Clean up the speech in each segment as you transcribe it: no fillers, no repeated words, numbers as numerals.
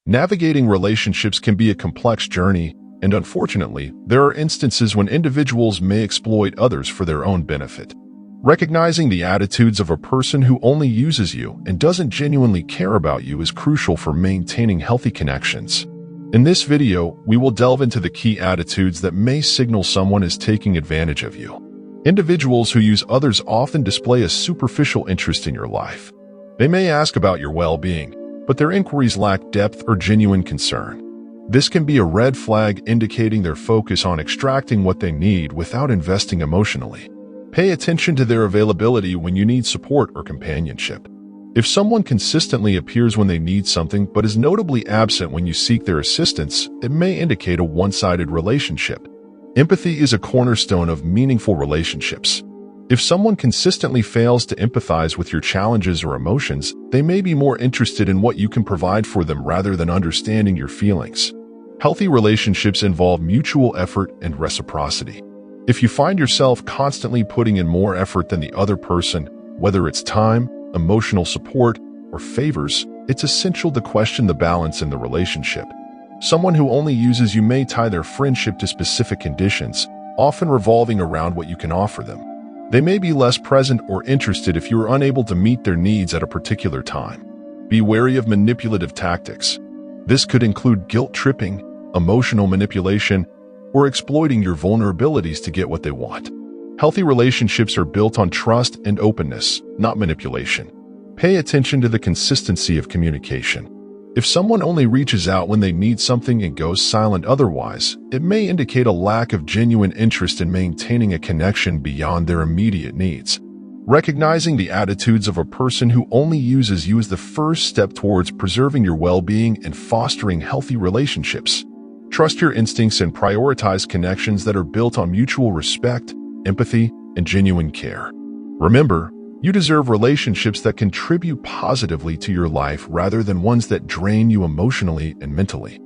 Navigating relationships can be a complex journey, and unfortunately, there are instances when individuals may exploit others for their own benefit. Recognizing the attitudes of a person who only uses you and doesn't genuinely care about you is crucial for maintaining healthy connections. In this video, we will delve into the key attitudes that may signal someone is taking advantage of you. Individuals who use others often display a superficial interest in your life. They may ask about your well-being, but their inquiries lack depth or genuine concern. This can be a red flag indicating their focus on extracting what they need without investing emotionally. Pay attention to their availability when you need support or companionship. If someone consistently appears when they need something but is notably absent when you seek their assistance, it may indicate a one-sided relationship. Empathy is a cornerstone of meaningful relationships. If someone consistently fails to empathize with your challenges or emotions, they may be more interested in what you can provide for them rather than understanding your feelings. Healthy relationships involve mutual effort and reciprocity. If you find yourself constantly putting in more effort than the other person, whether it's time, emotional support, or favors, it's essential to question the balance in the relationship. Someone who only uses you may tie their friendship to specific conditions, often revolving around what you can offer them. They may be less present or interested if you are unable to meet their needs at a particular time. Be wary of manipulative tactics. This could include guilt-tripping, emotional manipulation, or exploiting your vulnerabilities to get what they want. Healthy relationships are built on trust and openness, not manipulation. Pay attention to the consistency of communication. If someone only reaches out when they need something and goes silent otherwise, it may indicate a lack of genuine interest in maintaining a connection beyond their immediate needs. Recognizing the attitudes of a person who only uses you is the first step towards preserving your well-being and fostering healthy relationships. Trust your instincts and prioritize connections that are built on mutual respect, empathy, and genuine care. Remember, you deserve relationships that contribute positively to your life rather than ones that drain you emotionally and mentally.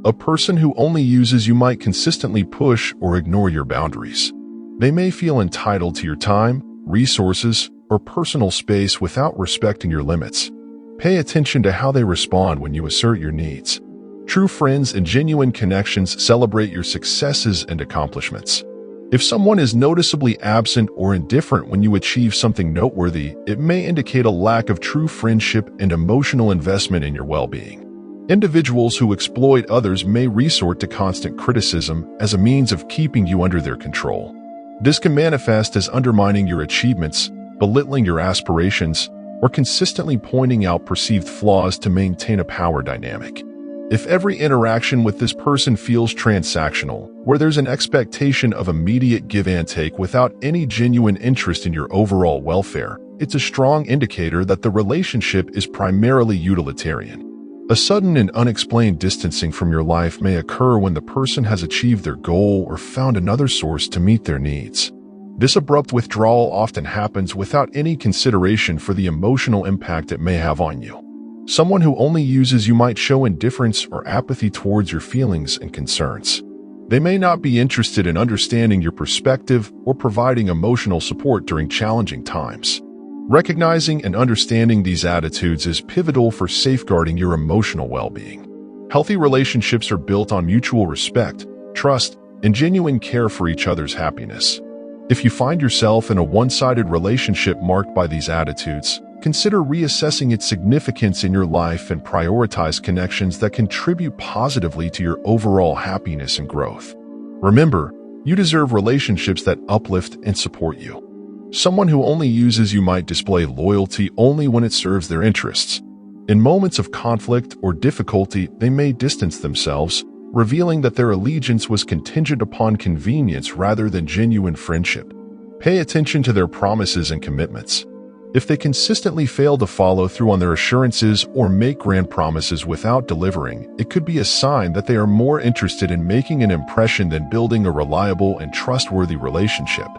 A person who only uses you might consistently push or ignore your boundaries. They may feel entitled to your time, resources, or personal space without respecting your limits. Pay attention to how they respond when you assert your needs. True friends and genuine connections celebrate your successes and accomplishments. If someone is noticeably absent or indifferent when you achieve something noteworthy, it may indicate a lack of true friendship and emotional investment in your well-being. Individuals who exploit others may resort to constant criticism as a means of keeping you under their control. This can manifest as undermining your achievements, belittling your aspirations, or consistently pointing out perceived flaws to maintain a power dynamic. If every interaction with this person feels transactional, where there's an expectation of immediate give and take without any genuine interest in your overall welfare, it's a strong indicator that the relationship is primarily utilitarian. A sudden and unexplained distancing from your life may occur when the person has achieved their goal or found another source to meet their needs. This abrupt withdrawal often happens without any consideration for the emotional impact it may have on you. Someone who only uses you might show indifference or apathy towards your feelings and concerns. They may not be interested in understanding your perspective or providing emotional support during challenging times. Recognizing and understanding these attitudes is pivotal for safeguarding your emotional well-being. Healthy relationships are built on mutual respect, trust, and genuine care for each other's happiness. If you find yourself in a one-sided relationship marked by these attitudes, consider reassessing its significance in your life and prioritize connections that contribute positively to your overall happiness and growth. Remember, you deserve relationships that uplift and support you. Someone who only uses you might display loyalty only when it serves their interests. In moments of conflict or difficulty, they may distance themselves, revealing that their allegiance was contingent upon convenience rather than genuine friendship. Pay attention to their promises and commitments. If they consistently fail to follow through on their assurances or make grand promises without delivering, it could be a sign that they are more interested in making an impression than building a reliable and trustworthy relationship.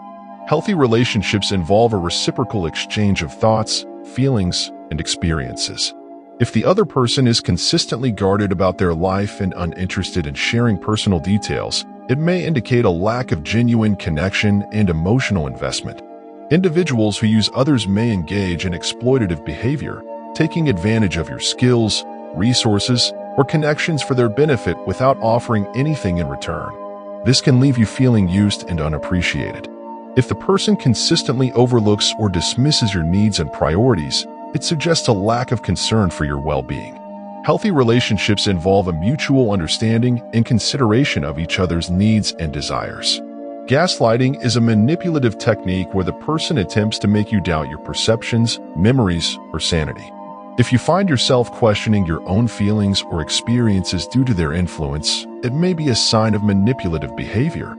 Healthy relationships involve a reciprocal exchange of thoughts, feelings, and experiences. If the other person is consistently guarded about their life and uninterested in sharing personal details, it may indicate a lack of genuine connection and emotional investment. Individuals who use others may engage in exploitative behavior, taking advantage of your skills, resources, or connections for their benefit without offering anything in return. This can leave you feeling used and unappreciated. If the person consistently overlooks or dismisses your needs and priorities, it suggests a lack of concern for your well-being. Healthy relationships involve a mutual understanding and consideration of each other's needs and desires. Gaslighting is a manipulative technique where the person attempts to make you doubt your perceptions, memories, or sanity. If you find yourself questioning your own feelings or experiences due to their influence, it may be a sign of manipulative behavior.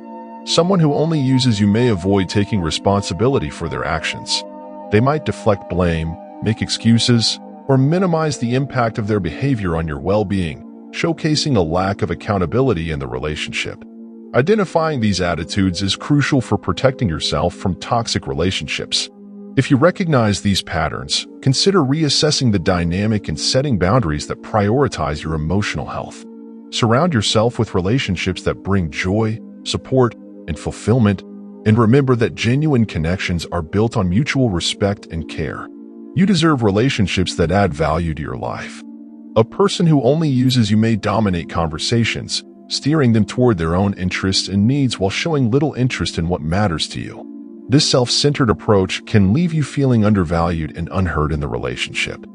Someone who only uses you may avoid taking responsibility for their actions. They might deflect blame, make excuses, or minimize the impact of their behavior on your well-being, showcasing a lack of accountability in the relationship. Identifying these attitudes is crucial for protecting yourself from toxic relationships. If you recognize these patterns, consider reassessing the dynamic and setting boundaries that prioritize your emotional health. Surround yourself with relationships that bring joy, support, and fulfillment, and remember that genuine connections are built on mutual respect and care. You deserve relationships that add value to your life. A person who only uses you may dominate conversations, steering them toward their own interests and needs while showing little interest in what matters to you. This self-centered approach can leave you feeling undervalued and unheard in the relationship.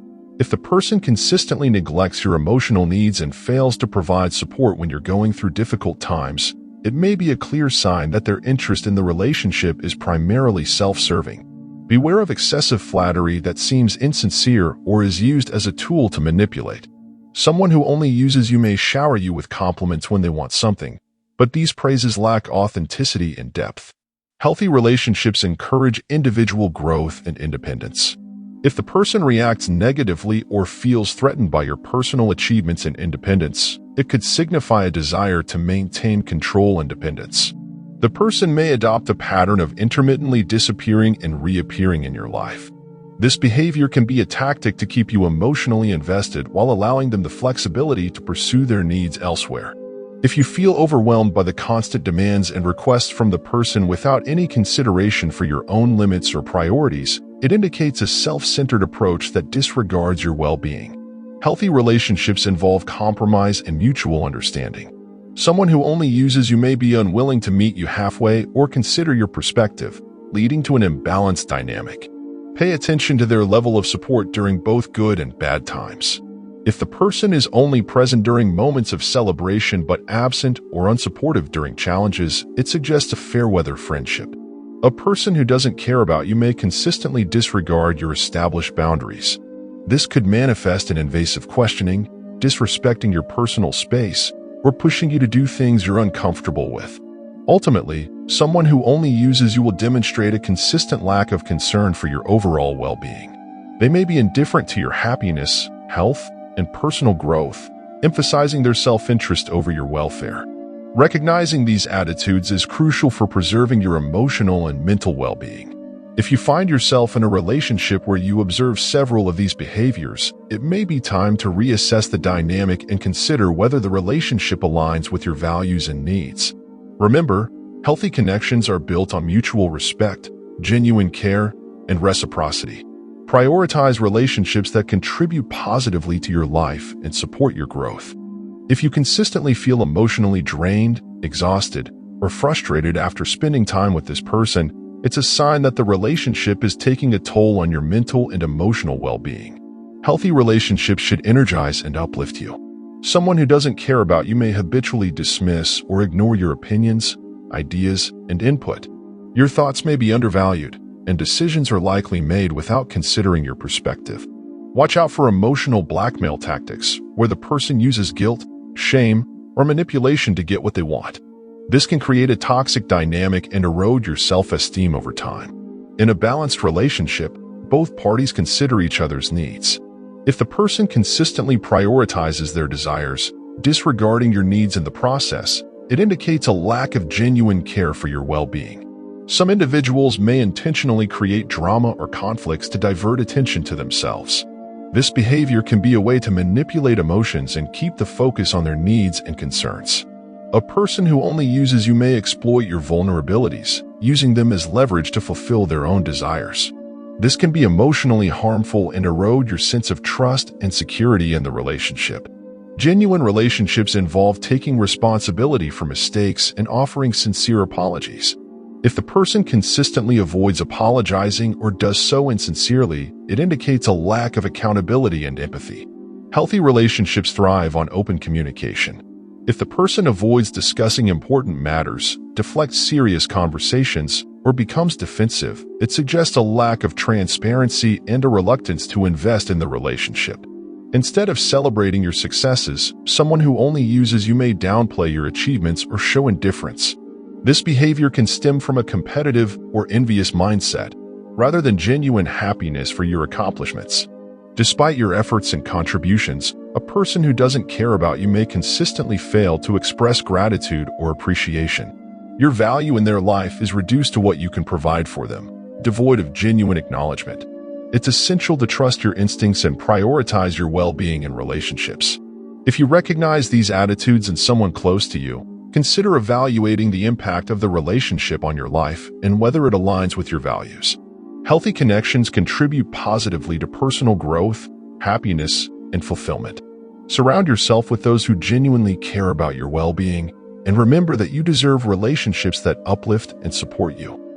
If the person consistently neglects your emotional needs and fails to provide support when you're going through difficult times, it may be a clear sign that their interest in the relationship is primarily self-serving. Beware of excessive flattery that seems insincere or is used as a tool to manipulate. Someone who only uses you may shower you with compliments when they want something, but these praises lack authenticity and depth. Healthy relationships encourage individual growth and independence. If the person reacts negatively or feels threatened by your personal achievements and independence, it could signify a desire to maintain control and dependence. The person may adopt a pattern of intermittently disappearing and reappearing in your life. This behavior can be a tactic to keep you emotionally invested while allowing them the flexibility to pursue their needs elsewhere. If you feel overwhelmed by the constant demands and requests from the person without any consideration for your own limits or priorities, it indicates a self-centered approach that disregards your well-being. Healthy relationships involve compromise and mutual understanding. Someone who only uses you may be unwilling to meet you halfway or consider your perspective, leading to an imbalanced dynamic. Pay attention to their level of support during both good and bad times. If the person is only present during moments of celebration but absent or unsupportive during challenges, it suggests a fair-weather friendship. A person who doesn't care about you may consistently disregard your established boundaries. This could manifest in invasive questioning, disrespecting your personal space, or pushing you to do things you're uncomfortable with. Ultimately, someone who only uses you will demonstrate a consistent lack of concern for your overall well-being. They may be indifferent to your happiness, health, and personal growth, emphasizing their self-interest over your welfare. Recognizing these attitudes is crucial for preserving your emotional and mental well-being. If you find yourself in a relationship where you observe several of these behaviors, it may be time to reassess the dynamic and consider whether the relationship aligns with your values and needs. Remember, healthy connections are built on mutual respect, genuine care, and reciprocity. Prioritize relationships that contribute positively to your life and support your growth. If you consistently feel emotionally drained, exhausted, or frustrated after spending time with this person, it's a sign that the relationship is taking a toll on your mental and emotional well-being. Healthy relationships should energize and uplift you. Someone who doesn't care about you may habitually dismiss or ignore your opinions, ideas, and input. Your thoughts may be undervalued, and decisions are likely made without considering your perspective. Watch out for emotional blackmail tactics, where the person uses guilt, shame, or manipulation to get what they want. This can create a toxic dynamic and erode your self-esteem over time. In a balanced relationship, both parties consider each other's needs. If the person consistently prioritizes their desires, disregarding your needs in the process, it indicates a lack of genuine care for your well-being. Some individuals may intentionally create drama or conflicts to divert attention to themselves. This behavior can be a way to manipulate emotions and keep the focus on their needs and concerns. A person who only uses you may exploit your vulnerabilities, using them as leverage to fulfill their own desires. This can be emotionally harmful and erode your sense of trust and security in the relationship. Genuine relationships involve taking responsibility for mistakes and offering sincere apologies. If the person consistently avoids apologizing or does so insincerely, it indicates a lack of accountability and empathy. Healthy relationships thrive on open communication. If the person avoids discussing important matters, deflects serious conversations, or becomes defensive, it suggests a lack of transparency and a reluctance to invest in the relationship. Instead of celebrating your successes, someone who only uses you may downplay your achievements or show indifference. This behavior can stem from a competitive or envious mindset, rather than genuine happiness for your accomplishments. Despite your efforts and contributions, a person who doesn't care about you may consistently fail to express gratitude or appreciation. Your value in their life is reduced to what you can provide for them, devoid of genuine acknowledgement. It's essential to trust your instincts and prioritize your well-being in relationships. If you recognize these attitudes in someone close to you, consider evaluating the impact of the relationship on your life and whether it aligns with your values. Healthy connections contribute positively to personal growth, happiness, and fulfillment. Surround yourself with those who genuinely care about your well-being, and remember that you deserve relationships that uplift and support you.